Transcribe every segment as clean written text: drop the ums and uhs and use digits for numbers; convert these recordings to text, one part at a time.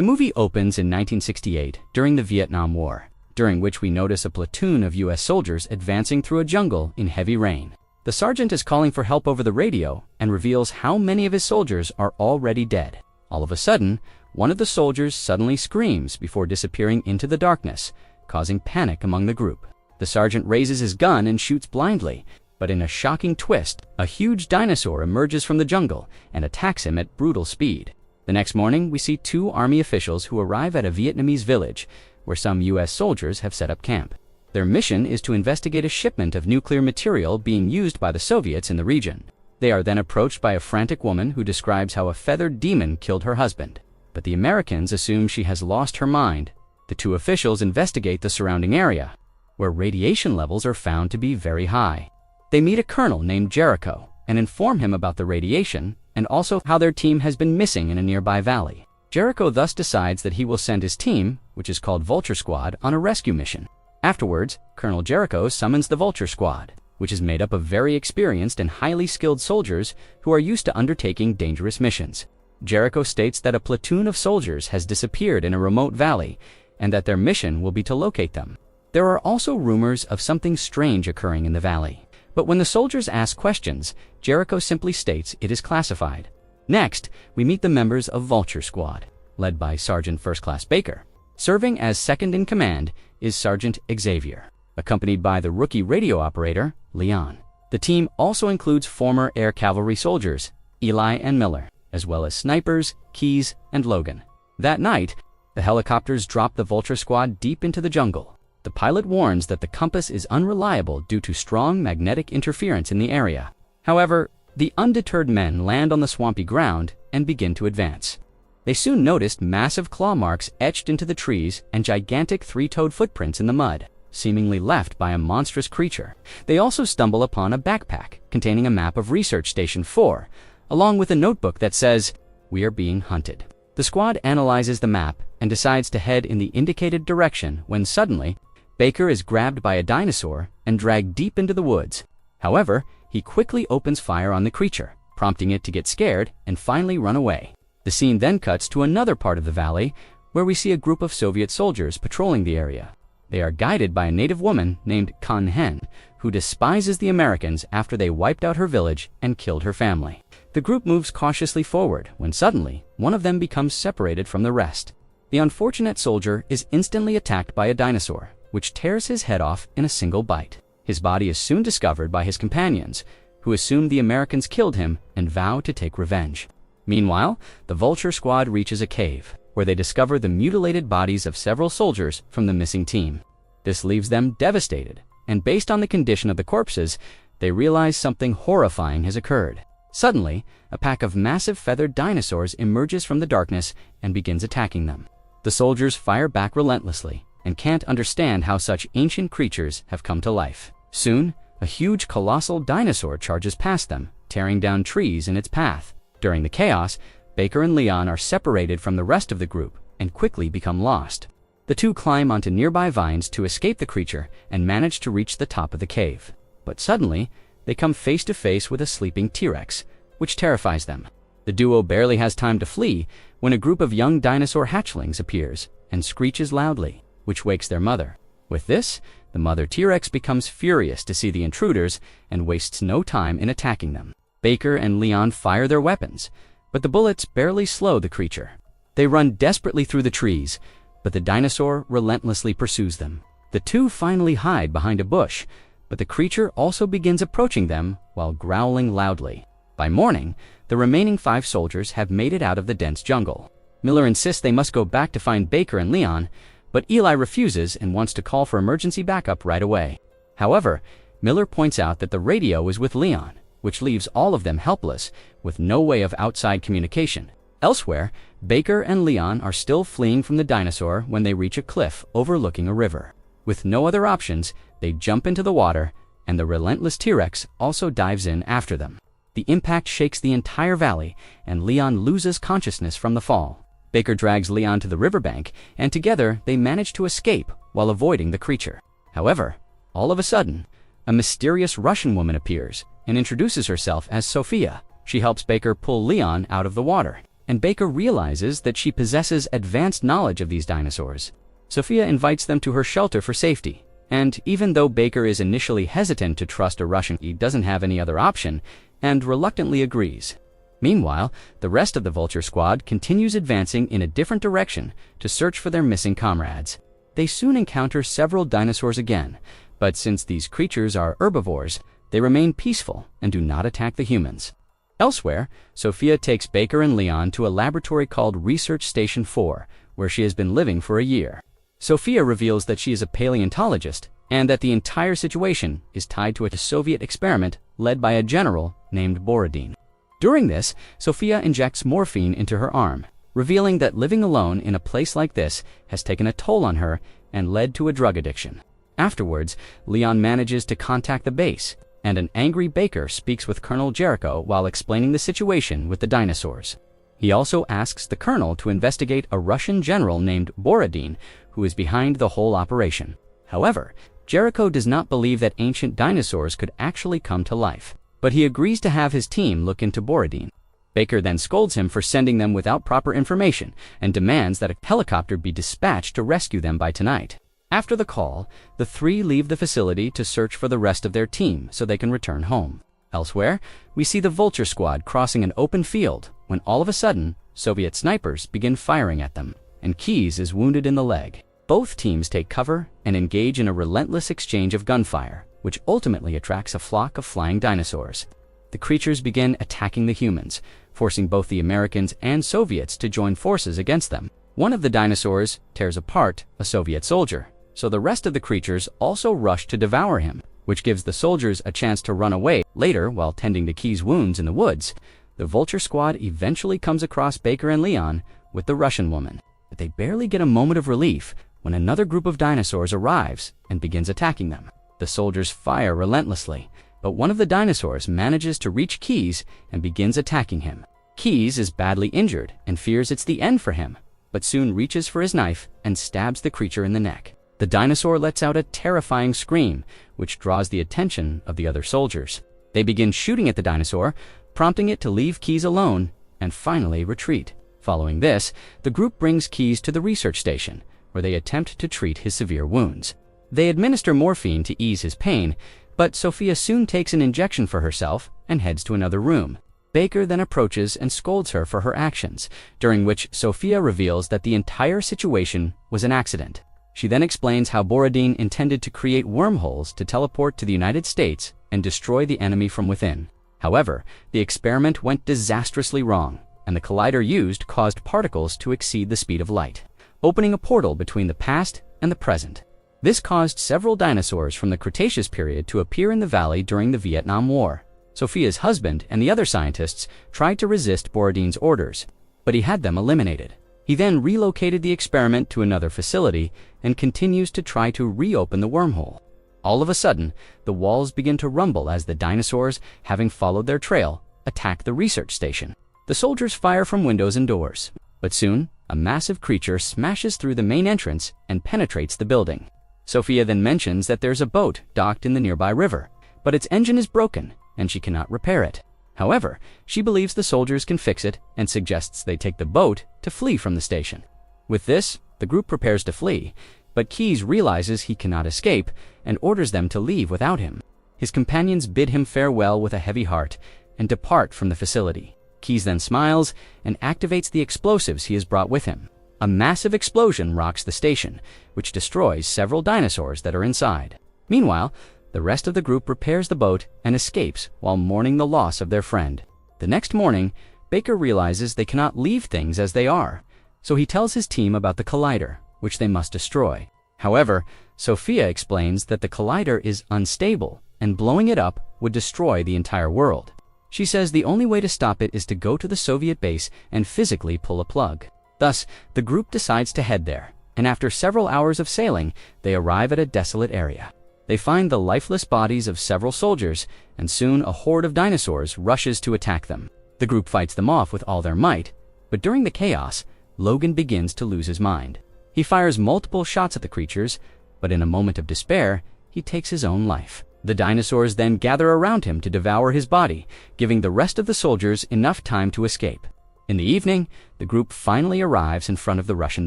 The movie opens in 1968 during the Vietnam War, during which we notice a platoon of US soldiers advancing through a jungle in heavy rain. The sergeant is calling for help over the radio and reveals how many of his soldiers are already dead. All of a sudden, one of the soldiers suddenly screams before disappearing into the darkness, causing panic among the group. The sergeant raises his gun and shoots blindly, but in a shocking twist, a huge dinosaur emerges from the jungle and attacks him at brutal speed. The next morning, we see two army officials who arrive at a Vietnamese village where some US soldiers have set up camp. Their mission is to investigate a shipment of nuclear material being used by the Soviets in the region. They are then approached by a frantic woman who describes how a feathered demon killed her husband. But the Americans assume she has lost her mind. The two officials investigate the surrounding area, where radiation levels are found to be very high. They meet a colonel named Jericho and inform him about the radiation and also how their team has been missing in a nearby valley. Jericho thus decides that he will send his team, which is called Vulture Squad, on a rescue mission. Afterwards, Colonel Jericho summons the Vulture Squad, which is made up of very experienced and highly skilled soldiers who are used to undertaking dangerous missions. Jericho states that a platoon of soldiers has disappeared in a remote valley and that their mission will be to locate them. There are also rumors of something strange occurring in the valley. But when the soldiers ask questions, Jericho simply states it is classified. Next, we meet the members of Vulture Squad, led by Sergeant First Class Baker. Serving as second in command is Sergeant Xavier, accompanied by the rookie radio operator, Leon. The team also includes former air cavalry soldiers, Eli and Miller, as well as snipers, Keys, and Logan. That night, the helicopters drop the Vulture Squad deep into the jungle. The pilot warns that the compass is unreliable due to strong magnetic interference in the area. However, the undeterred men land on the swampy ground and begin to advance. They soon noticed massive claw marks etched into the trees and gigantic three-toed footprints in the mud, seemingly left by a monstrous creature. They also stumble upon a backpack containing a map of Research Station 4, along with a notebook that says, "We are being hunted." The squad analyzes the map and decides to head in the indicated direction when suddenly, Baker is grabbed by a dinosaur and dragged deep into the woods. However, he quickly opens fire on the creature, prompting it to get scared and finally run away. The scene then cuts to another part of the valley where we see a group of Soviet soldiers patrolling the area. They are guided by a native woman named Kun Hen, who despises the Americans after they wiped out her village and killed her family. The group moves cautiously forward when suddenly one of them becomes separated from the rest. The unfortunate soldier is instantly attacked by a dinosaur, which tears his head off in a single bite. His body is soon discovered by his companions, who assume the Americans killed him and vow to take revenge. Meanwhile, the Vulture Squad reaches a cave, where they discover the mutilated bodies of several soldiers from the missing team. This leaves them devastated, and based on the condition of the corpses, they realize something horrifying has occurred. Suddenly, a pack of massive feathered dinosaurs emerges from the darkness and begins attacking them. The soldiers fire back relentlessly and can't understand how such ancient creatures have come to life. Soon, a huge colossal dinosaur charges past them, tearing down trees in its path. During the chaos, Baker and Leon are separated from the rest of the group and quickly become lost. The two climb onto nearby vines to escape the creature and manage to reach the top of the cave. But suddenly, they come face to face with a sleeping T-Rex, which terrifies them. The duo barely has time to flee when a group of young dinosaur hatchlings appears and screeches loudly, which wakes their mother. With this, the mother T-Rex becomes furious to see the intruders and wastes no time in attacking them. Baker and Leon fire their weapons, but the bullets barely slow the creature. They run desperately through the trees, but the dinosaur relentlessly pursues them. The two finally hide behind a bush, but the creature also begins approaching them while growling loudly. By morning, the remaining 5 soldiers have made it out of the dense jungle. Miller insists they must go back to find Baker and Leon, but Eli refuses and wants to call for emergency backup right away. However, Miller points out that the radio is with Leon, which leaves all of them helpless, with no way of outside communication. Elsewhere, Baker and Leon are still fleeing from the dinosaur when they reach a cliff overlooking a river. With no other options, they jump into the water, and the relentless T-Rex also dives in after them. The impact shakes the entire valley, and Leon loses consciousness from the fall. Baker drags Leon to the riverbank, and together they manage to escape while avoiding the creature. However, all of a sudden, a mysterious Russian woman appears and introduces herself as Sophia. She helps Baker pull Leon out of the water, and Baker realizes that she possesses advanced knowledge of these dinosaurs. Sophia invites them to her shelter for safety, and even though Baker is initially hesitant to trust a Russian, he doesn't have any other option, and reluctantly agrees. Meanwhile, the rest of the Vulture Squad continues advancing in a different direction to search for their missing comrades. They soon encounter several dinosaurs again, but since these creatures are herbivores, they remain peaceful and do not attack the humans. Elsewhere, Sophia takes Baker and Leon to a laboratory called Research Station 4, where she has been living for a year. Sophia reveals that she is a paleontologist and that the entire situation is tied to a Soviet experiment led by a general named Borodin. During this, Sophia injects morphine into her arm, revealing that living alone in a place like this has taken a toll on her and led to a drug addiction. Afterwards, Leon manages to contact the base, and an angry Baker speaks with Colonel Jericho while explaining the situation with the dinosaurs. He also asks the colonel to investigate a Russian general named Borodin, who is behind the whole operation. However, Jericho does not believe that ancient dinosaurs could actually come to life, but he agrees to have his team look into Borodin. Baker then scolds him for sending them without proper information and demands that a helicopter be dispatched to rescue them by tonight. After the call, the three leave the facility to search for the rest of their team so they can return home. Elsewhere, we see the Vulture Squad crossing an open field when all of a sudden, Soviet snipers begin firing at them, and Keyes is wounded in the leg. Both teams take cover and engage in a relentless exchange of gunfire, which ultimately attracts a flock of flying dinosaurs. The creatures begin attacking the humans, forcing both the Americans and Soviets to join forces against them. One of the dinosaurs tears apart a Soviet soldier, so the rest of the creatures also rush to devour him, which gives the soldiers a chance to run away. Later, while tending to Keyes' wounds in the woods, the Vulture Squad eventually comes across Baker and Leon with the Russian woman. But they barely get a moment of relief when another group of dinosaurs arrives and begins attacking them. The soldiers fire relentlessly, but one of the dinosaurs manages to reach Keyes and begins attacking him. Keyes is badly injured and fears it's the end for him, but soon reaches for his knife and stabs the creature in the neck. The dinosaur lets out a terrifying scream, which draws the attention of the other soldiers. They begin shooting at the dinosaur, prompting it to leave Keyes alone and finally retreat. Following this, the group brings Keyes to the research station, where they attempt to treat his severe wounds. They administer morphine to ease his pain, but Sophia soon takes an injection for herself and heads to another room. Baker then approaches and scolds her for her actions, during which Sophia reveals that the entire situation was an accident. She then explains how Borodin intended to create wormholes to teleport to the United States and destroy the enemy from within. However, the experiment went disastrously wrong, and the collider used caused particles to exceed the speed of light, opening a portal between the past and the present. This caused several dinosaurs from the Cretaceous period to appear in the valley during the Vietnam War. Sophia's husband and the other scientists tried to resist Borodin's orders, but he had them eliminated. He then relocated the experiment to another facility and continues to try to reopen the wormhole. All of a sudden, the walls begin to rumble as the dinosaurs, having followed their trail, attack the research station. The soldiers fire from windows and doors, but soon, a massive creature smashes through the main entrance and penetrates the building. Sophia then mentions that there's a boat docked in the nearby river, but its engine is broken and she cannot repair it. However, she believes the soldiers can fix it and suggests they take the boat to flee from the station. With this, the group prepares to flee, but Keyes realizes he cannot escape and orders them to leave without him. His companions bid him farewell with a heavy heart and depart from the facility. Keyes then smiles and activates the explosives he has brought with him. A massive explosion rocks the station, which destroys several dinosaurs that are inside. Meanwhile, the rest of the group repairs the boat and escapes while mourning the loss of their friend. The next morning, Baker realizes they cannot leave things as they are, so he tells his team about the collider, which they must destroy. However, Sophia explains that the collider is unstable and blowing it up would destroy the entire world. She says the only way to stop it is to go to the Soviet base and physically pull a plug. Thus, the group decides to head there, and after several hours of sailing, they arrive at a desolate area. They find the lifeless bodies of several soldiers, and soon a horde of dinosaurs rushes to attack them. The group fights them off with all their might, but during the chaos, Logan begins to lose his mind. He fires multiple shots at the creatures, but in a moment of despair, he takes his own life. The dinosaurs then gather around him to devour his body, giving the rest of the soldiers enough time to escape. In the evening, the group finally arrives in front of the Russian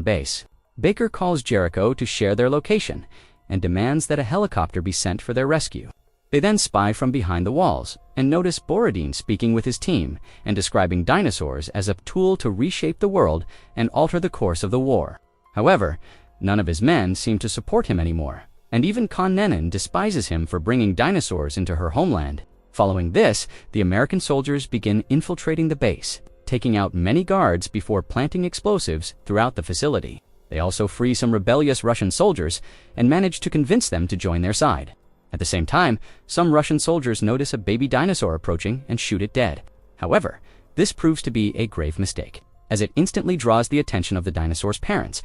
base. Baker calls Jericho to share their location and demands that a helicopter be sent for their rescue. They then spy from behind the walls and notice Borodin speaking with his team and describing dinosaurs as a tool to reshape the world and alter the course of the war. However, none of his men seem to support him anymore, and even Con Nenin despises him for bringing dinosaurs into her homeland. Following this, the American soldiers begin infiltrating the base, taking out many guards before planting explosives throughout the facility. They also free some rebellious Russian soldiers and manage to convince them to join their side. At the same time, some Russian soldiers notice a baby dinosaur approaching and shoot it dead. However, this proves to be a grave mistake, as it instantly draws the attention of the dinosaur's parents.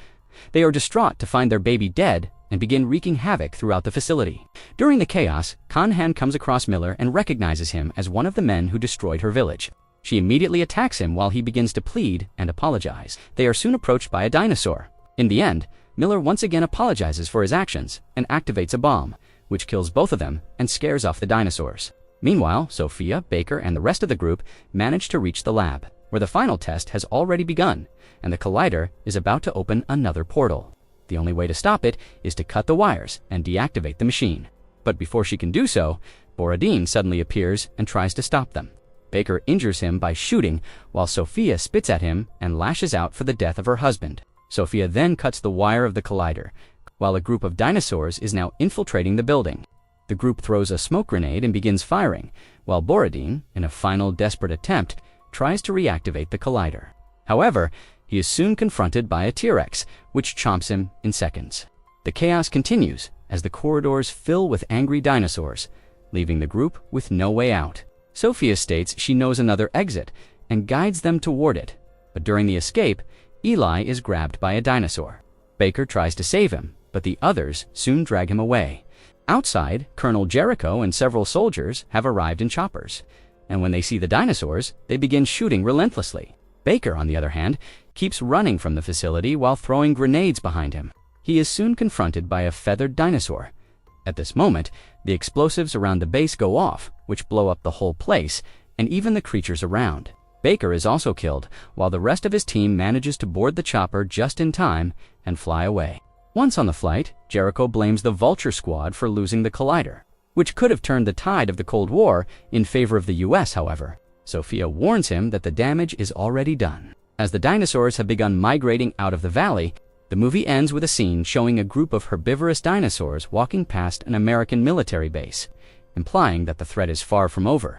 They are distraught to find their baby dead and begin wreaking havoc throughout the facility. During the chaos, Conhan comes across Miller and recognizes him as one of the men who destroyed her village. She immediately attacks him while he begins to plead and apologize. They are soon approached by a dinosaur. In the end, Miller once again apologizes for his actions and activates a bomb, which kills both of them and scares off the dinosaurs. Meanwhile, Sophia, Baker, and the rest of the group manage to reach the lab, where the final test has already begun, and the collider is about to open another portal. The only way to stop it is to cut the wires and deactivate the machine. But before she can do so, Borodin suddenly appears and tries to stop them. Baker injures him by shooting, while Sophia spits at him and lashes out for the death of her husband. Sophia then cuts the wire of the collider, while a group of dinosaurs is now infiltrating the building. The group throws a smoke grenade and begins firing, while Borodin, in a final desperate attempt, tries to reactivate the collider. However, he is soon confronted by a T-Rex, which chomps him in seconds. The chaos continues as the corridors fill with angry dinosaurs, leaving the group with no way out. Sophia states she knows another exit and guides them toward it, but during the escape, Eli is grabbed by a dinosaur. Baker tries to save him, but the others soon drag him away. Outside, Colonel Jericho and several soldiers have arrived in choppers, and when they see the dinosaurs, they begin shooting relentlessly. Baker, on the other hand, keeps running from the facility while throwing grenades behind him. He is soon confronted by a feathered dinosaur. At this moment, the explosives around the base go off, which blow up the whole place, and even the creatures around. Baker is also killed, while the rest of his team manages to board the chopper just in time and fly away. Once on the flight, Jericho blames the Vulture Squad for losing the collider, which could have turned the tide of the Cold War in favor of the US, however. Sophia warns him that the damage is already done. As the dinosaurs have begun migrating out of the valley, the movie ends with a scene showing a group of herbivorous dinosaurs walking past an American military base, implying that the threat is far from over.